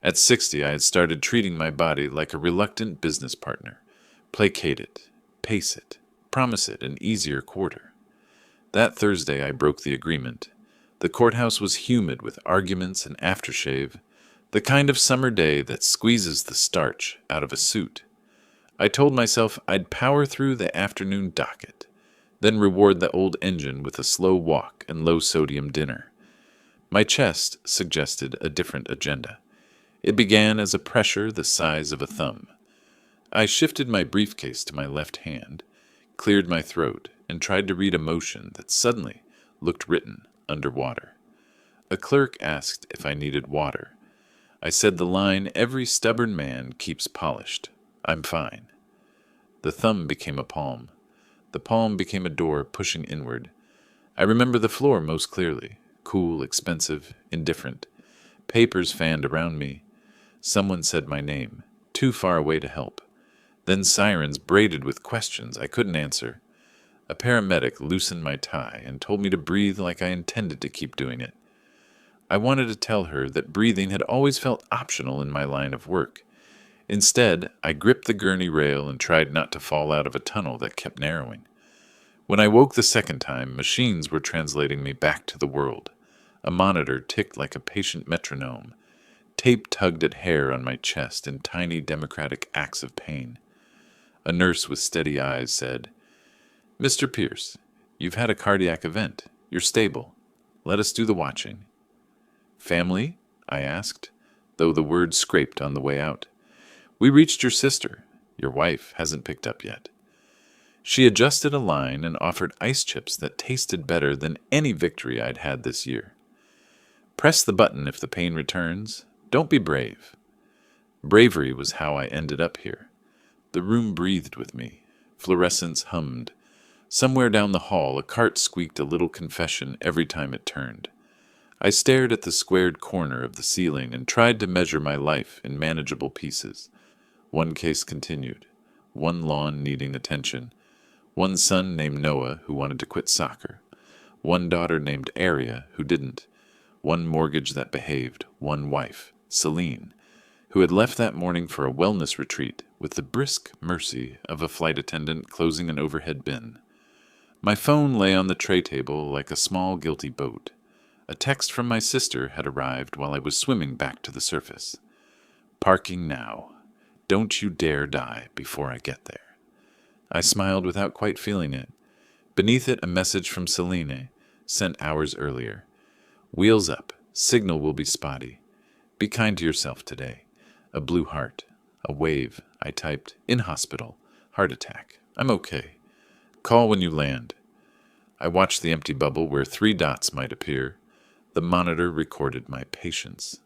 At 60, I had started treating my body like a reluctant business partner. Placate it, pace it, promise it an easier quarter. That Thursday, I broke the agreement. The courthouse was humid with arguments and aftershave, the kind of summer day that squeezes the starch out of a suit. I told myself I'd power through the afternoon docket, then reward the old engine with a slow walk and low-sodium dinner. My chest suggested a different agenda. It began as a pressure the size of a thumb. I shifted my briefcase to my left hand, cleared my throat, and tried to read emotion that suddenly looked written underwater. A clerk asked if I needed water. I said the line every stubborn man keeps polished. I'm fine. The thumb became a palm. The palm became a door pushing inward. I remember the floor most clearly. Cool, expensive, indifferent. Papers fanned around me. Someone said my name, too far away to help. Then sirens braided with questions I couldn't answer. A paramedic loosened my tie and told me to breathe like I intended to keep doing it. I wanted to tell her that breathing had always felt optional in my line of work. Instead, I gripped the gurney rail and tried not to fall out of a tunnel that kept narrowing. When I woke the second time, machines were translating me back to the world. A monitor ticked like a patient metronome. Tape tugged at hair on my chest in tiny democratic acts of pain. A nurse with steady eyes said, "Mr. Pierce, you've had a cardiac event. You're stable. Let us do the watching." "Family?" I asked, though the word scraped on the way out. "We reached your sister. Your wife hasn't picked up yet." She adjusted a line and offered ice chips that tasted better than any victory I'd had this year. "Press the button if the pain returns. Don't be brave." Bravery was how I ended up here. The room breathed with me. Fluorescents hummed. Somewhere down the hall, a cart squeaked a little confession every time it turned. I stared at the squared corner of the ceiling and tried to measure my life in manageable pieces. One case continued. One lawn needing attention. One son named Noah who wanted to quit soccer. One daughter named Aria who didn't. One mortgage that behaved. One wife, Celine, who had left that morning for a wellness retreat with the brisk mercy of a flight attendant closing an overhead bin. My phone lay on the tray table like a small guilty boat. A text from my sister had arrived while I was swimming back to the surface. "Parking now. Don't you dare die before I get there." I smiled without quite feeling it. Beneath it, a message from Celine, sent hours earlier. "Wheels up. Signal will be spotty. Be kind to yourself today." A blue heart. A wave. I typed, "In hospital. Heart attack. I'm okay. Call when you land." I watched the empty bubble where 3 dots might appear. The monitor recorded my patience.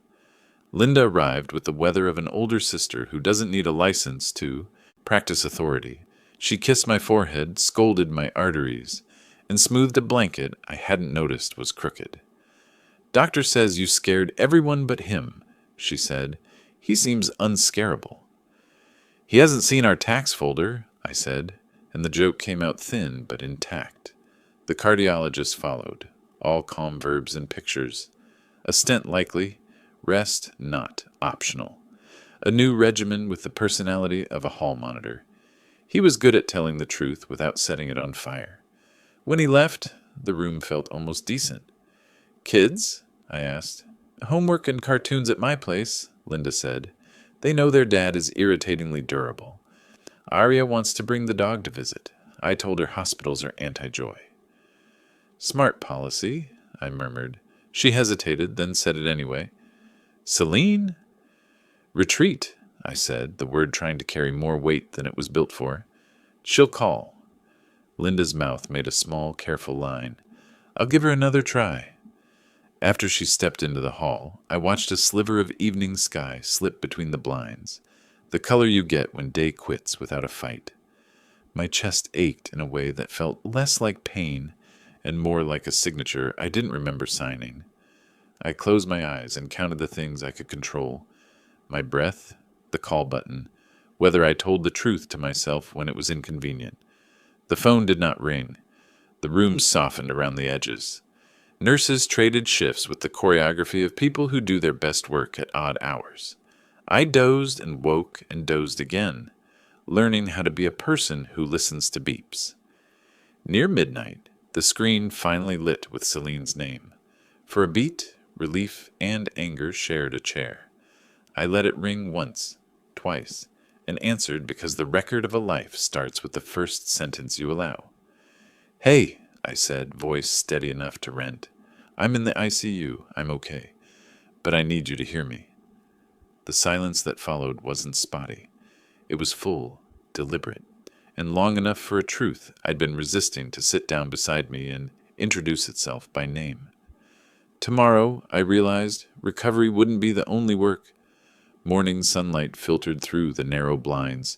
Linda arrived with the weather of an older sister who doesn't need a license to practice authority. She kissed my forehead, scolded my arteries, and smoothed a blanket I hadn't noticed was crooked. "Doctor says you scared everyone but him," she said. "He seems unscarable." "He hasn't seen our tax folder," I said, and the joke came out thin but intact. The cardiologist followed, all calm verbs and pictures. A stent likely, rest not optional. A new regimen with the personality of a hall monitor. He was good at telling the truth without setting it on fire. When he left, the room felt almost decent. "Kids?" I asked. "Homework and cartoons at my place," Linda said. "They know their dad is irritatingly durable. Aria wants to bring the dog to visit. I told her hospitals are anti-joy." "Smart policy," I murmured. She hesitated, then said it anyway. "Celine?" "Retreat," I said, the word trying to carry more weight than it was built for. "She'll call." Linda's mouth made a small, careful line. "I'll give her another try." After she stepped into the hall, I watched a sliver of evening sky slip between the blinds, the color you get when day quits without a fight. My chest ached in a way that felt less like pain and more like a signature I didn't remember signing. I closed my eyes and counted the things I could control. My breath, the call button, whether I told the truth to myself when it was inconvenient. The phone did not ring. The room softened around the edges. Nurses traded shifts with the choreography of people who do their best work at odd hours. I dozed and woke and dozed again, learning how to be a person who listens to beeps. Near midnight, the screen finally lit with Celine's name. For a beat, relief and anger shared a chair. I let it ring once, twice, and answered because the record of a life starts with the first sentence you allow. "Hey," I said, voice steady enough to rent. "I'm in the ICU. I'm okay. But I need you to hear me." The silence that followed wasn't spotty. It was full, deliberate, and long enough for a truth I'd been resisting to sit down beside me and introduce itself by name. Tomorrow, I realized, recovery wouldn't be the only work. Morning sunlight filtered through the narrow blinds,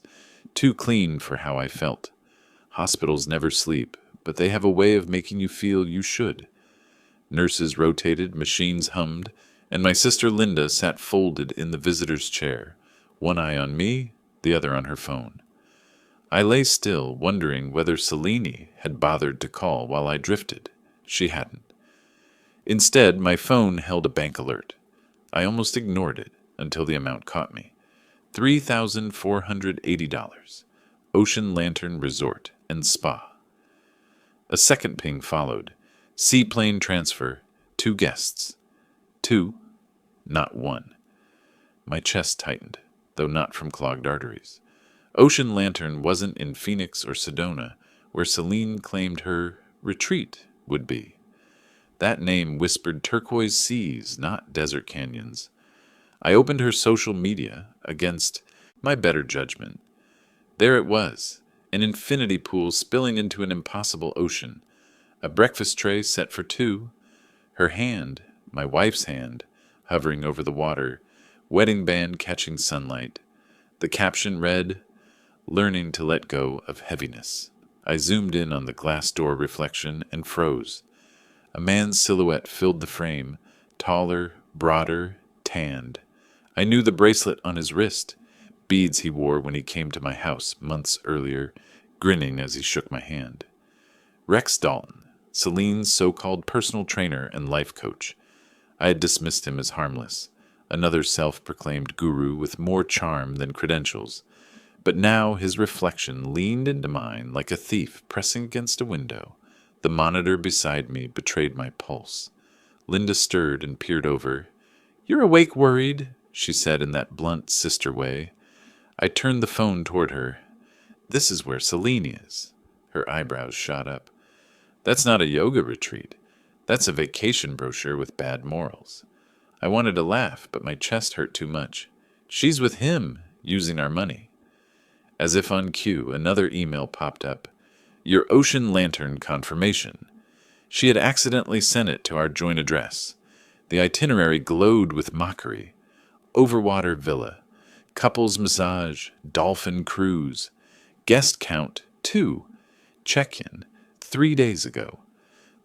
too clean for how I felt. Hospitals never sleep, but they have a way of making you feel you should. Nurses rotated, machines hummed, and my sister Linda sat folded in the visitor's chair, one eye on me, the other on her phone. I lay still, wondering whether Selene had bothered to call while I drifted. She hadn't. Instead, my phone held a bank alert. I almost ignored it until the amount caught me. $3,480. Ocean Lantern Resort and Spa. A second ping followed. Seaplane transfer. 2 guests. 2, not 1. My chest tightened, though not from clogged arteries. Ocean Lantern wasn't in Phoenix or Sedona, where Celine claimed her retreat would be. That name whispered turquoise seas, not desert canyons. I opened her social media against my better judgment. There it was, an infinity pool spilling into an impossible ocean, a breakfast tray set for 2, her hand, my wife's hand, hovering over the water, wedding band catching sunlight. The caption read, "Learning to let go of heaviness." I zoomed in on the glass door reflection and froze. A man's silhouette filled the frame, taller, broader, tanned. I knew the bracelet on his wrist, beads he wore when he came to my house months earlier, grinning as he shook my hand. Rex Dalton, Celine's so-called personal trainer and life coach. I had dismissed him as harmless, another self-proclaimed guru with more charm than credentials. But now his reflection leaned into mine like a thief pressing against a window. The monitor beside me betrayed my pulse. Linda stirred and peered over. "You're awake worried," she said in that blunt sister way. I turned the phone toward her. "This is where Selene is." Her eyebrows shot up. "That's not a yoga retreat. That's a vacation brochure with bad morals." I wanted to laugh, but my chest hurt too much. "She's with him, using our money." As if on cue, another email popped up. "Your Ocean Lantern confirmation." She had accidentally sent it to our joint address. The itinerary glowed with mockery. Overwater villa, couples massage, dolphin cruise, guest count 2, check-in 3 days ago.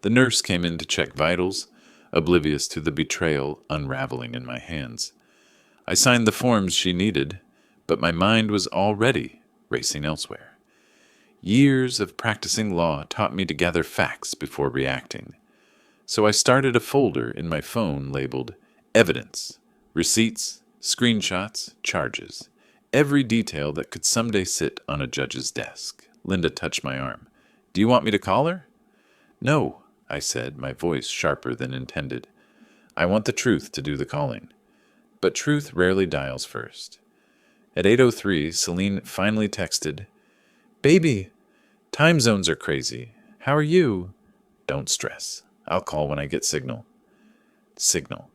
The nurse came in to check vitals, oblivious to the betrayal unraveling in my hands. I signed the forms she needed, but my mind was already racing elsewhere. Years of practicing law taught me to gather facts before reacting. So I started a folder in my phone labeled Evidence, Receipts, Screenshots, Charges. Every detail that could someday sit on a judge's desk. Linda touched my arm. "Do you want me to call her?" "No," I said, my voice sharper than intended. "I want the truth to do the calling." But truth rarely dials first. At 8:03, Celine finally texted, "Baby, time zones are crazy. How are you?" "Don't stress. I'll call when I get signal." Signal.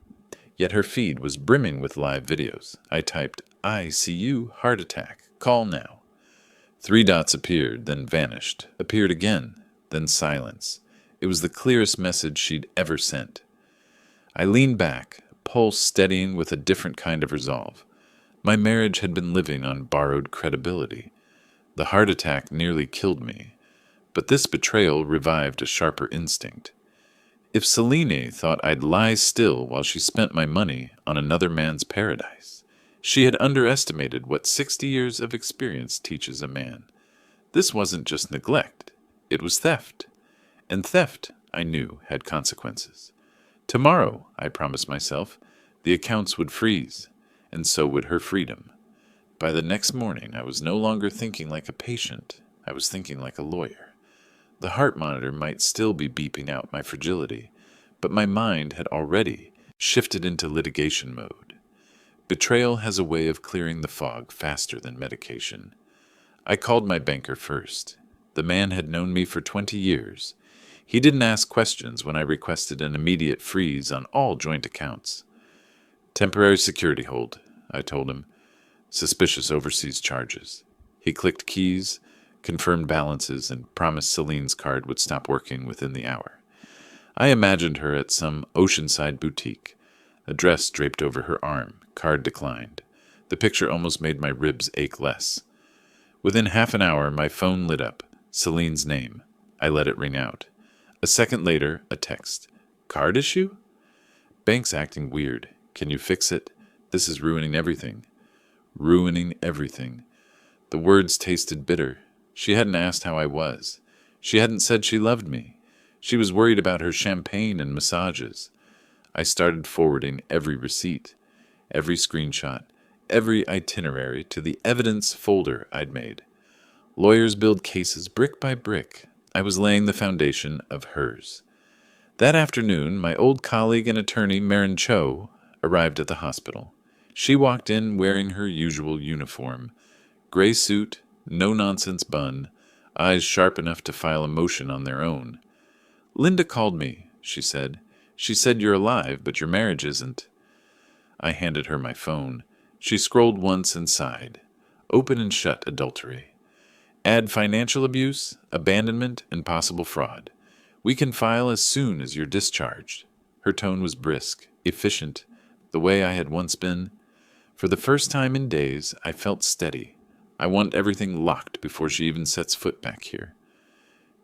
Yet her feed was brimming with live videos. I typed, "ICU, heart attack, call now." 3 dots appeared, then vanished, appeared again, then silence. It was the clearest message she'd ever sent. I leaned back, pulse steadying with a different kind of resolve. My marriage had been living on borrowed credibility. The heart attack nearly killed me, but this betrayal revived a sharper instinct. If Selene thought I'd lie still while she spent my money on another man's paradise, she had underestimated what 60 years of experience teaches a man. This wasn't just neglect, it was theft. And theft, I knew, had consequences. Tomorrow, I promised myself, the accounts would freeze, and so would her freedom. By the next morning, I was no longer thinking like a patient. I was thinking like a lawyer. The heart monitor might still be beeping out my fragility, but my mind had already shifted into litigation mode. Betrayal has a way of clearing the fog faster than medication. I called my banker first. The man had known me for 20 years. He didn't ask questions when I requested an immediate freeze on all joint accounts. Temporary security hold, I told him. Suspicious overseas charges. He clicked keys, confirmed balances, and promised Celine's card would stop working within the hour. I imagined her at some oceanside boutique, a dress draped over her arm, card declined. The picture almost made my ribs ache less. Within half an hour, my phone lit up. Celine's name. I let it ring out. A second later, a text. Card issue? Bank's acting weird. Can you fix it? This is ruining everything. Ruining everything. The words tasted bitter. She hadn't asked how I was. She hadn't said she loved me. She was worried about her champagne and massages. I started forwarding every receipt, every screenshot, every itinerary to the evidence folder I'd made. Lawyers build cases brick by brick. I was laying the foundation of hers. That afternoon, my old colleague and attorney, Marin Cho, arrived at the hospital. She walked in wearing her usual uniform. Gray suit, no-nonsense bun, eyes sharp enough to file a motion on their own. Linda called me, she said. She said you're alive, but your marriage isn't. I handed her my phone. She scrolled once and sighed. Open and shut adultery. Add financial abuse, abandonment, and possible fraud. We can file as soon as you're discharged. Her tone was brisk, efficient, the way I had once been. For the first time in days, I felt steady. I want everything locked before she even sets foot back here.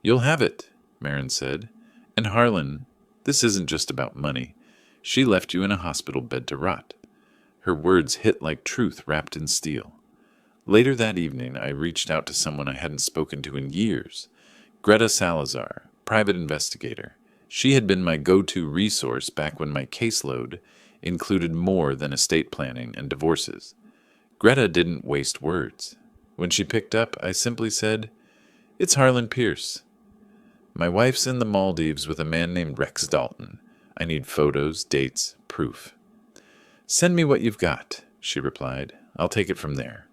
You'll have it, Marin said. And Harlan, this isn't just about money. She left you in a hospital bed to rot. Her words hit like truth wrapped in steel. Later that evening, I reached out to someone I hadn't spoken to in years. Greta Salazar, private investigator. She had been my go-to resource back when my caseload included more than estate planning and divorces. Greta didn't waste words. When she picked up, I simply said, "It's Harlan Pierce. My wife's in the Maldives with a man named Rex Dalton. I need photos, dates, proof." "Send me what you've got," she replied. "I'll take it from there."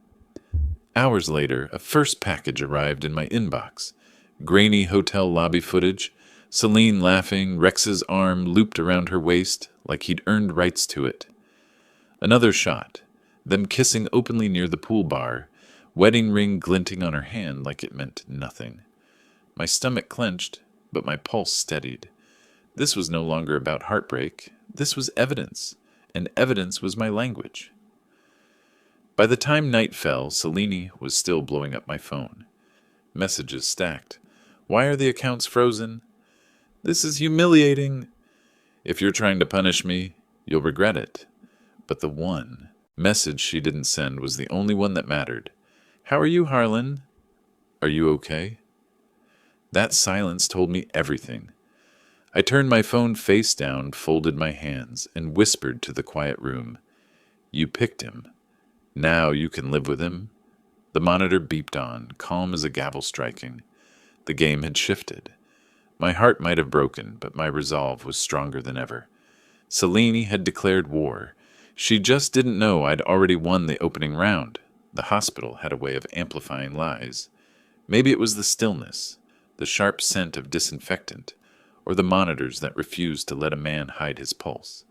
Hours later, a first package arrived in my inbox. Grainy hotel lobby footage, Celine laughing, Rex's arm looped around her waist like he'd earned rights to it. Another shot, them kissing openly near the pool bar, wedding ring glinting on her hand like it meant nothing. My stomach clenched, but my pulse steadied. This was no longer about heartbreak. This was evidence, and evidence was my language. By the time night fell, Celine was still blowing up my phone. Messages stacked. "Why are the accounts frozen? This is humiliating. If you're trying to punish me, you'll regret it." But the one message she didn't send was the only one that mattered. "How are you, Harlan? Are you okay?" That silence told me everything. I turned my phone face down, folded my hands, and whispered to the quiet room, "You picked him. Now you can live with him." The monitor beeped on, calm as a gavel striking. The game had shifted. My heart might have broken, but my resolve was stronger than ever. Celine had declared war. She just didn't know I'd already won the opening round. The hospital had a way of amplifying lies. Maybe it was the stillness, the sharp scent of disinfectant, or the monitors that refused to let a man hide his pulse.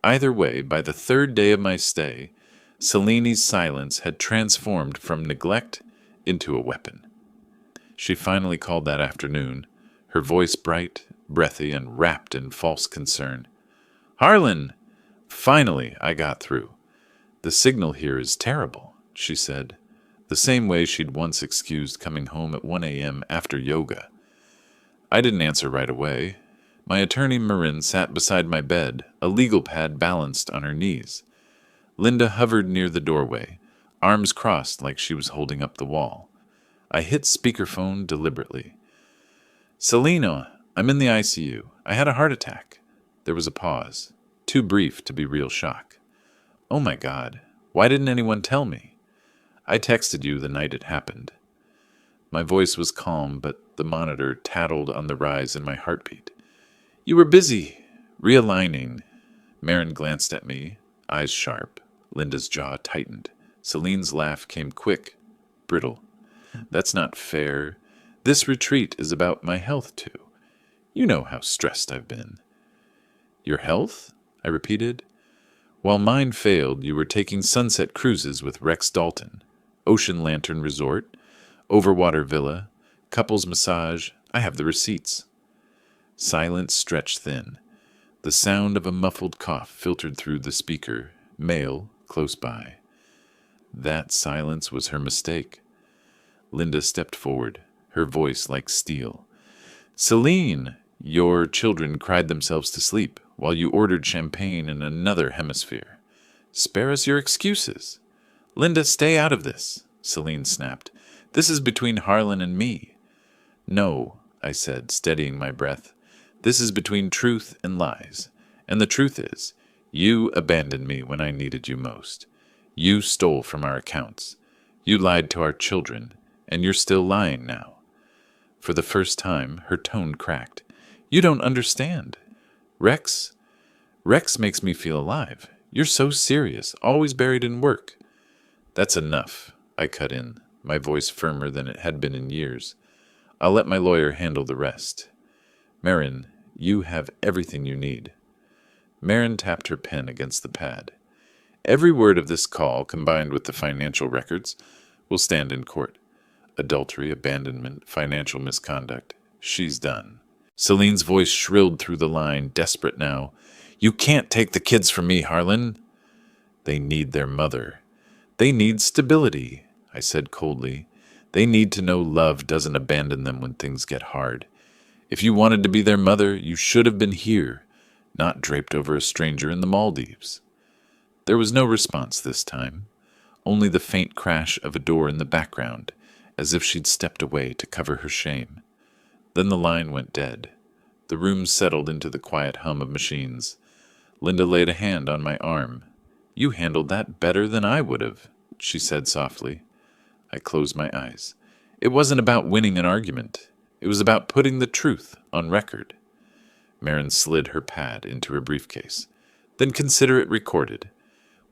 Either way, by the third day of my stay, Celine's silence had transformed from neglect into a weapon. She finally called that afternoon, her voice bright, breathy, and wrapped in false concern. "Harlan! Finally, I got through. The signal here is terrible," she said, the same way she'd once excused coming home at 1 a.m. after yoga. I didn't answer right away. My attorney Marin sat beside my bed, a legal pad balanced on her knees. Linda hovered near the doorway, arms crossed like she was holding up the wall. I hit speakerphone deliberately. "Selena, I'm in the ICU. I had a heart attack." There was a pause, too brief to be real shock. Oh my God, why didn't anyone tell me? I texted you the night it happened. My voice was calm, but the monitor tattled on the rise in my heartbeat. You were busy, realigning. Marin glanced at me, eyes sharp. Linda's jaw tightened. Celine's laugh came quick, brittle. That's not fair. This retreat is about my health, too. You know how stressed I've been. Your health? I repeated. While mine failed, you were taking sunset cruises with Rex Dalton, Ocean Lantern Resort, Overwater Villa, couples massage. I have the receipts. Silence stretched thin. The sound of a muffled cough filtered through the speaker, male, close by. That silence was her mistake. Linda stepped forward, her voice like steel. Celine, your children cried themselves to sleep while you ordered champagne in another hemisphere. Spare us your excuses. Linda, stay out of this, Celine snapped. This is between Harlan and me. No, I said, steadying my breath. This is between truth and lies. And the truth is, you abandoned me when I needed you most. You stole from our accounts. You lied to our children, and you're still lying now. For the first time, her tone cracked. You don't understand. Rex makes me feel alive. You're so serious, always buried in work. That's enough, I cut in, my voice firmer than it had been in years. I'll let my lawyer handle the rest. Marin, you have everything you need. Marin tapped her pen against the pad. Every word of this call, combined with the financial records, will stand in court. Adultery, abandonment, financial misconduct. She's done. Celine's voice shrilled through the line, desperate now. You can't take the kids from me, Harlan. They need their mother. They need stability, I said coldly. They need to know love doesn't abandon them when things get hard. If you wanted to be their mother, you should have been here, not draped over a stranger in the Maldives. There was no response this time, only the faint crash of a door in the background, as if she'd stepped away to cover her shame. Then the line went dead. The room settled into the quiet hum of machines. Linda laid a hand on my arm. You handled that better than I would have, she said softly. I closed my eyes. It wasn't about winning an argument. It was about putting the truth on record. Marin slid her pad into her briefcase. Then consider it recorded.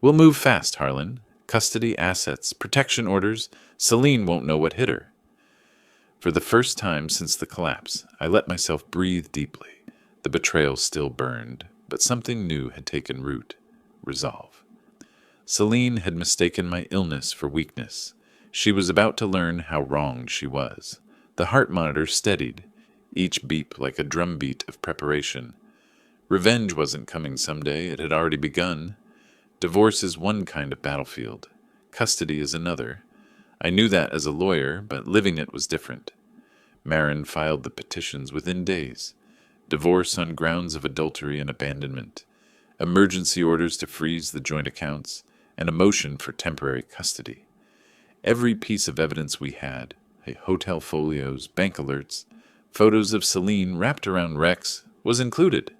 We'll move fast, Harlan. Custody, assets, protection orders. Celine won't know what hit her. For the first time since the collapse, I let myself breathe deeply. The betrayal still burned, but something new had taken root. Resolve. Celine had mistaken my illness for weakness. She was about to learn how wrong she was. The heart monitor steadied, each beep like a drumbeat of preparation. Revenge wasn't coming someday, it had already begun. Divorce is one kind of battlefield. Custody is another. I knew that as a lawyer, but living it was different. Marin filed the petitions within days. Divorce on grounds of adultery and abandonment. Emergency orders to freeze the joint accounts, and a motion for temporary custody. Every piece of evidence we had, hotel folios, bank alerts, photos of Celine wrapped around Rex, was included.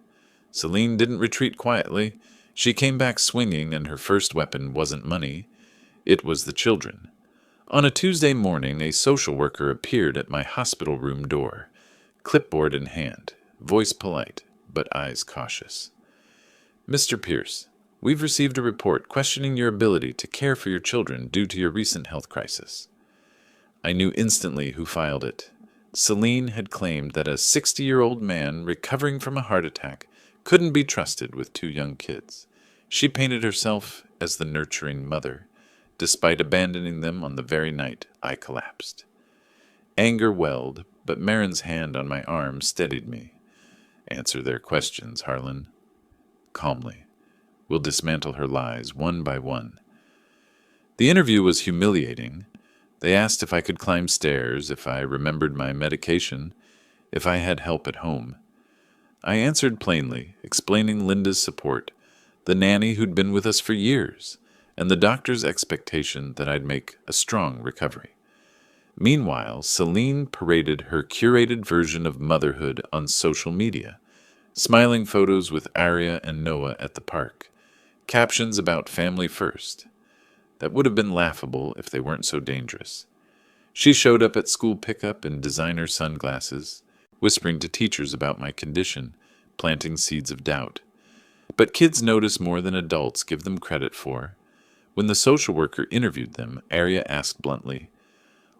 Celine didn't retreat quietly. She came back swinging, and her first weapon wasn't money. It was the children. On a Tuesday morning, a social worker appeared at my hospital room door, clipboard in hand, voice polite, but eyes cautious. Mr. Pierce, we've received a report questioning your ability to care for your children due to your recent health crisis. I knew instantly who filed it. Celine had claimed that a 60-year-old man recovering from a heart attack couldn't be trusted with 2 young kids. She painted herself as the nurturing mother, despite abandoning them on the very night I collapsed. Anger welled, but Marin's hand on my arm steadied me. Answer their questions, Harlan. Calmly. We'll dismantle her lies one by one. The interview was humiliating. They asked if I could climb stairs, if I remembered my medication, if I had help at home. I answered plainly, explaining Linda's support, the nanny who'd been with us for years, and the doctor's expectation that I'd make a strong recovery. Meanwhile, Celine paraded her curated version of motherhood on social media, smiling photos with Arya and Noah at the park, Captions about family first. That would have been laughable if they weren't so dangerous. She showed up at school pickup in designer sunglasses, whispering to teachers about my condition, planting seeds of doubt. But kids notice more than adults give them credit for. When the social worker interviewed them, Arya asked bluntly,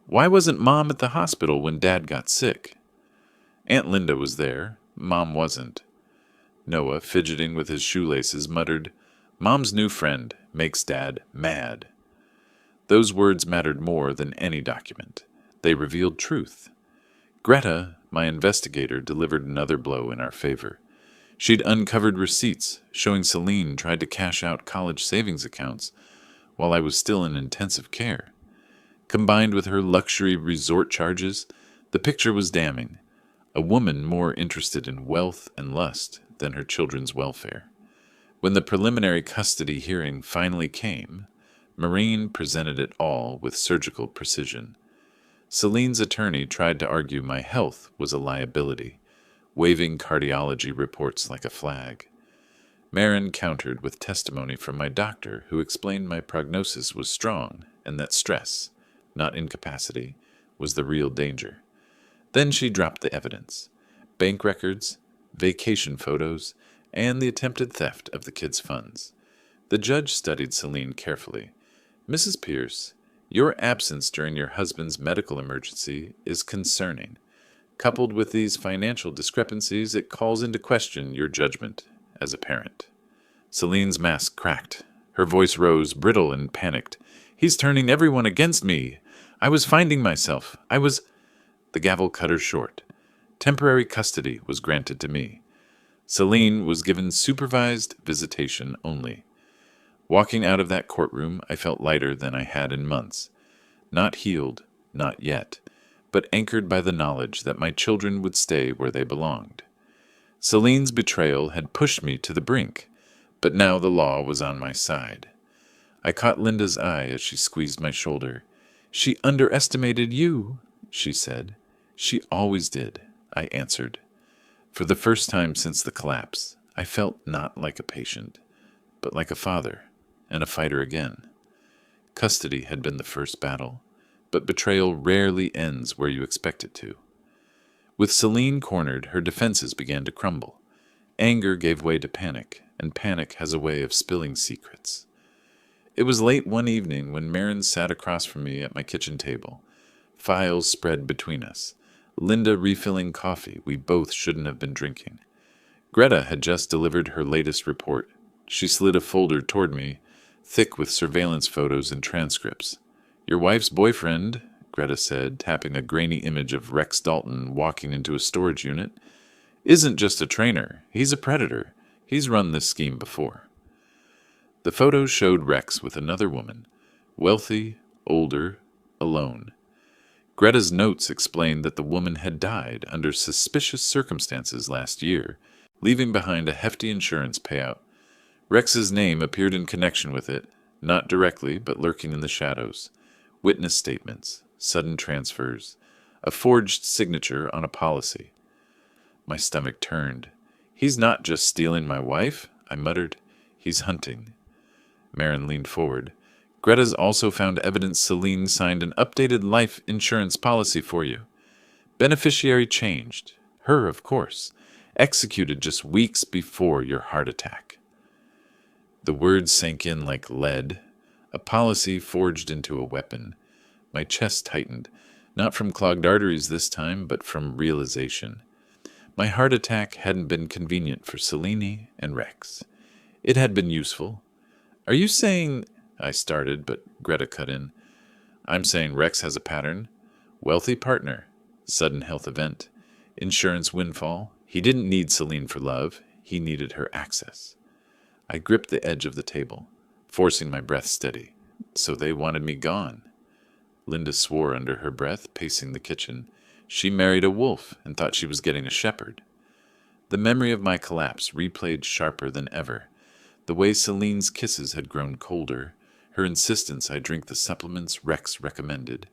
"Why wasn't Mom at the hospital when Dad got sick?" Aunt Linda was there. Mom wasn't. Noah, fidgeting with his shoelaces, muttered, "Mom's new friend makes Dad mad." Those words mattered more than any document. They revealed truth. Greta, my investigator, delivered another blow in our favor. She'd uncovered receipts showing Celine tried to cash out college savings accounts while I was still in intensive care. Combined with her luxury resort charges, the picture was damning. A woman more interested in wealth and lust than her children's welfare. When the preliminary custody hearing finally came, Maureen presented it all with surgical precision. Celine's attorney tried to argue my health was a liability, waving cardiology reports like a flag. Marin countered with testimony from my doctor, who explained my prognosis was strong and that stress, not incapacity, was the real danger. Then she dropped the evidence: bank records, vacation photos, and the attempted theft of the kids' funds. The judge studied Celine carefully. "Mrs. Pierce, your absence during your husband's medical emergency is concerning. Coupled with these financial discrepancies, it calls into question your judgment as a parent." Celine's mask cracked. Her voice rose, brittle and panicked. "He's turning everyone against me. I was finding myself. The gavel cut her short. Temporary custody was granted to me. Celine was given supervised visitation only. Walking out of that courtroom, I felt lighter than I had in months. Not healed, not yet, but anchored by the knowledge that my children would stay where they belonged. Celine's betrayal had pushed me to the brink, but now the law was on my side. I caught Linda's eye as she squeezed my shoulder. "She underestimated you," she said. "She always did," I answered. For the first time since the collapse, I felt not like a patient, but like a father, and a fighter again. Custody had been the first battle, but betrayal rarely ends where you expect it to. With Celine cornered, her defenses began to crumble. Anger gave way to panic, and panic has a way of spilling secrets. It was late one evening when Marin sat across from me at my kitchen table. Files spread between us. Linda refilling coffee we both shouldn't have been drinking. Greta had just delivered her latest report. She slid a folder toward me, thick with surveillance photos and transcripts. "Your wife's boyfriend," Greta said, tapping a grainy image of Rex Dalton walking into a storage unit, "isn't just a trainer. He's a predator. He's run this scheme before." The photos showed Rex with another woman, wealthy, older, alone. Greta's notes explained that the woman had died under suspicious circumstances last year, leaving behind a hefty insurance payout. Rex's name appeared in connection with it, not directly, but lurking in the shadows. Witness statements, sudden transfers, a forged signature on a policy. My stomach turned. "He's not just stealing my wife," I muttered. "He's hunting." Marin leaned forward. "Greta's also found evidence Celine signed an updated life insurance policy for you. Beneficiary changed. Her, of course. Executed just weeks before your heart attack." The words sank in like lead. A policy forged into a weapon. My chest tightened, not from clogged arteries this time, but from realization. My heart attack hadn't been convenient for Celine and Rex. It had been useful. "Are you saying—" I started, but Greta cut in. "I'm saying Rex has a pattern. Wealthy partner. Sudden health event. Insurance windfall. He didn't need Celine for love. He needed her access." I gripped the edge of the table, forcing my breath steady. "So they wanted me gone." Linda swore under her breath, pacing the kitchen. "She married a wolf and thought she was getting a shepherd." The memory of my collapse replayed sharper than ever. The way Celine's kisses had grown colder, her insistence I drink the supplements Rex recommended,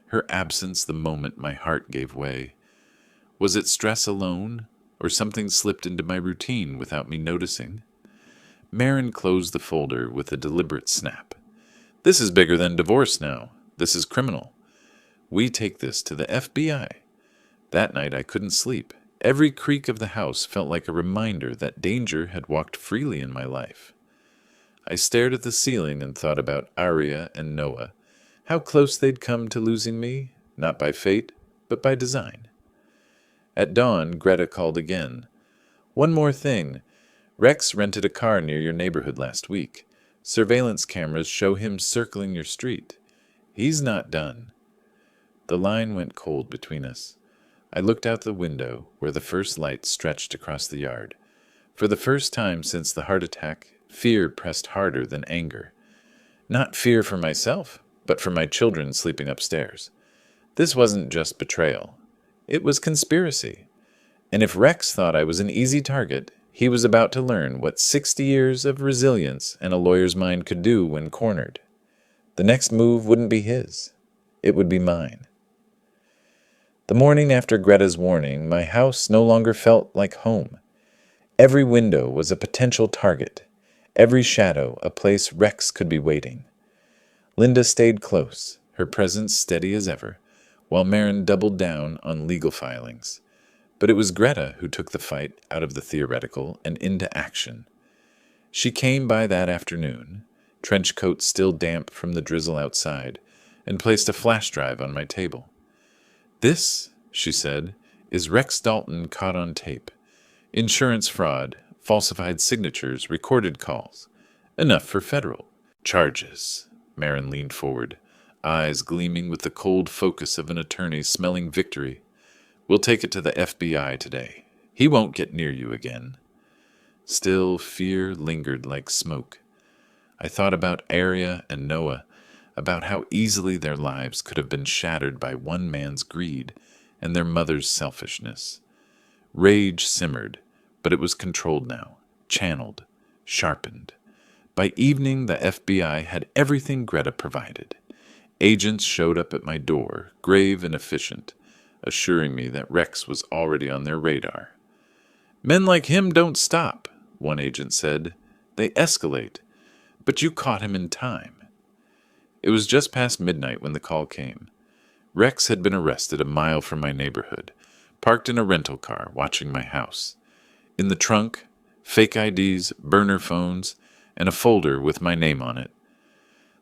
her absence the moment my heart gave way. Was it stress alone, or something slipped into my routine without me noticing? Marin closed the folder with a deliberate snap. This is bigger than divorce now. This is criminal. We take this to the FBI. That night I couldn't sleep. Every creak of the house felt like a reminder that danger had walked freely in my life. I stared at the ceiling and thought about Arya and Noah, how close they'd come to losing me, not by fate, but by design. At dawn, Greta called again. One more thing. Rex rented a car near your neighborhood last week. Surveillance cameras show him circling your street. He's not done. The line went cold between us. I looked out the window, where the first light stretched across the yard. For the first time since the heart attack, fear pressed harder than anger. Not fear for myself, but for my children sleeping upstairs. This wasn't just betrayal. It was conspiracy. And if Rex thought I was an easy target, he was about to learn what 60 years of resilience and a lawyer's mind could do when cornered. The next move wouldn't be his. It would be mine. The morning after Greta's warning, my house no longer felt like home. Every window was a potential target. Every shadow a place Rex could be waiting. Linda stayed close, her presence steady as ever, while Marin doubled down on legal filings. But it was Greta who took the fight out of the theoretical and into action. She came by that afternoon, trench coat still damp from the drizzle outside, and placed a flash drive on my table. This, she said, is Rex Dalton caught on tape. Insurance fraud, falsified signatures, recorded calls. Enough for federal charges. Marin leaned forward, eyes gleaming with the cold focus of an attorney smelling victory. We'll take it to the FBI today. He won't get near you again. Still, fear lingered like smoke. I thought about Arya and Noah, about how easily their lives could have been shattered by one man's greed and their mother's selfishness. Rage simmered, but it was controlled now, channeled, sharpened. By evening, the FBI had everything Greta provided. Agents showed up at my door, grave and efficient, assuring me that Rex was already on their radar. Men like him don't stop, one agent said. They escalate. But you caught him in time. It was just past midnight when the call came. Rex had been arrested a mile from my neighborhood, parked in a rental car, watching my house. In the trunk, fake IDs, burner phones, and a folder with my name on it.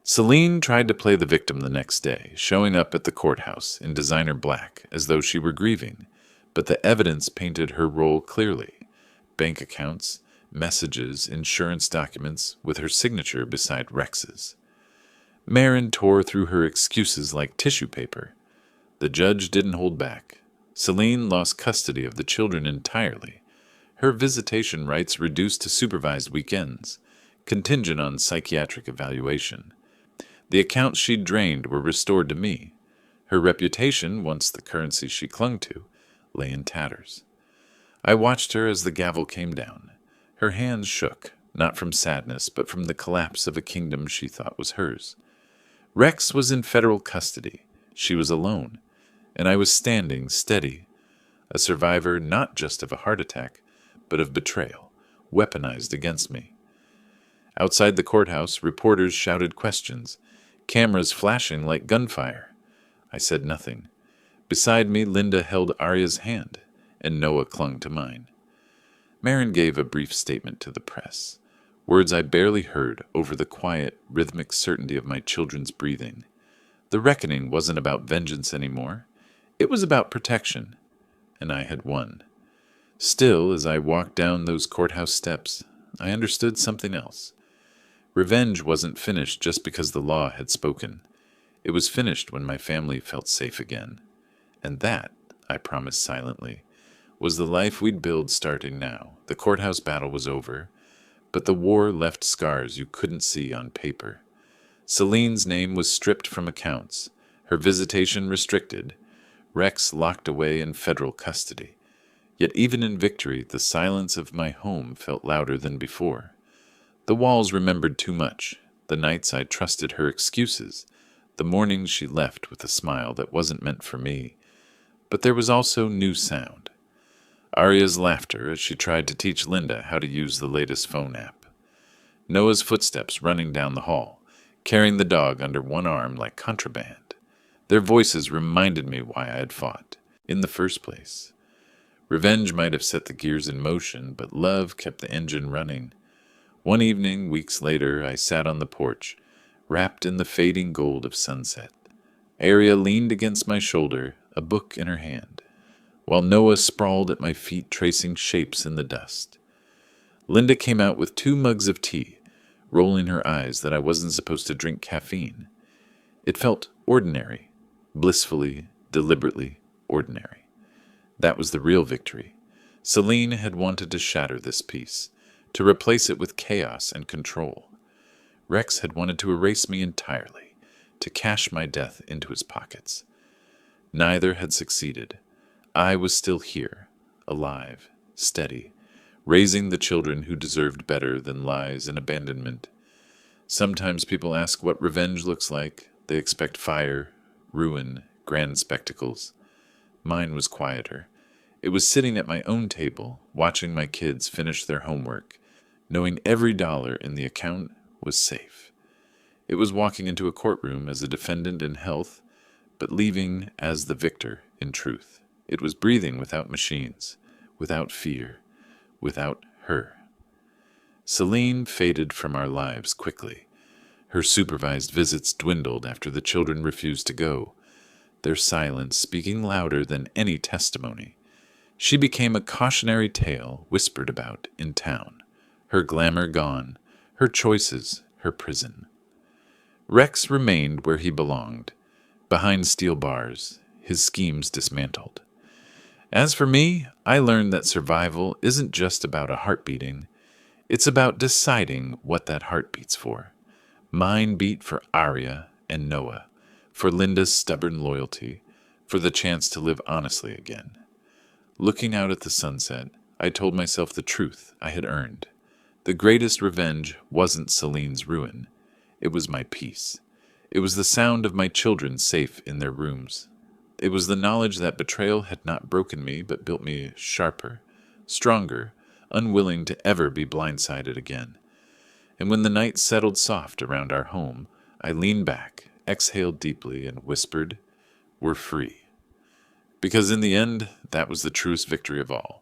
Celine tried to play the victim the next day, showing up at the courthouse in designer black as though she were grieving, but the evidence painted her role clearly. Bank accounts, messages, insurance documents, with her signature beside Rex's. Marin tore through her excuses like tissue paper. The judge didn't hold back. Celine lost custody of the children entirely. Her visitation rights reduced to supervised weekends, contingent on psychiatric evaluation. The accounts she'd drained were restored to me. Her reputation, once the currency she clung to, lay in tatters. I watched her as the gavel came down. Her hands shook, not from sadness, but from the collapse of a kingdom she thought was hers. Rex was in federal custody. She was alone, and I was standing steady, a survivor not just of a heart attack, but of betrayal, weaponized against me. Outside the courthouse, reporters shouted questions, cameras flashing like gunfire. I said nothing. Beside me, Linda held Arya's hand, and Noah clung to mine. Marin gave a brief statement to the press, words I barely heard over the quiet, rhythmic certainty of my children's breathing. The reckoning wasn't about vengeance anymore. It was about protection, and I had won. Still, as I walked down those courthouse steps, I understood something else. Revenge wasn't finished just because the law had spoken. It was finished when my family felt safe again. And that, I promised silently, was the life we'd build starting now. The courthouse battle was over, but the war left scars you couldn't see on paper. Celine's name was stripped from accounts, her visitation restricted, Rex locked away in federal custody. Yet even in victory, the silence of my home felt louder than before. The walls remembered too much, the nights I trusted her excuses, the mornings she left with a smile that wasn't meant for me. But there was also new sound. Arya's laughter as she tried to teach Linda how to use the latest phone app. Noah's footsteps running down the hall, carrying the dog under one arm like contraband. Their voices reminded me why I had fought, in the first place. Revenge might have set the gears in motion, but love kept the engine running. One evening, weeks later, I sat on the porch, wrapped in the fading gold of sunset. Aria leaned against my shoulder, a book in her hand, while Noah sprawled at my feet tracing shapes in the dust. Linda came out with 2 mugs of tea, rolling her eyes that I wasn't supposed to drink caffeine. It felt ordinary, blissfully, deliberately ordinary. That was the real victory. Celine had wanted to shatter this peace, to replace it with chaos and control. Rex had wanted to erase me entirely, to cash my death into his pockets. Neither had succeeded. I was still here, alive, steady, raising the children who deserved better than lies and abandonment. Sometimes people ask what revenge looks like. They expect fire, ruin, grand spectacles. Mine was quieter. It was sitting at my own table, watching my kids finish their homework, knowing every dollar in the account was safe. It was walking into a courtroom as a defendant in health, but leaving as the victor in truth. It was breathing without machines, without fear, without her. Celine faded from our lives quickly. Her supervised visits dwindled after the children refused to go, their silence speaking louder than any testimony. She became a cautionary tale whispered about in town, her glamour gone, her choices, her prison. Rex remained where he belonged, behind steel bars, his schemes dismantled. As for me, I learned that survival isn't just about a heart beating. It's about deciding what that heart beats for. Mine beat for Aria and Noah, for Linda's stubborn loyalty, for the chance to live honestly again. Looking out at the sunset, I told myself the truth I had earned. The greatest revenge wasn't Celine's ruin. It was my peace. It was the sound of my children safe in their rooms. It was the knowledge that betrayal had not broken me but built me sharper, stronger, unwilling to ever be blindsided again. And when the night settled soft around our home, I leaned back, exhaled deeply, and whispered, "We're free." Because in the end, that was the truest victory of all.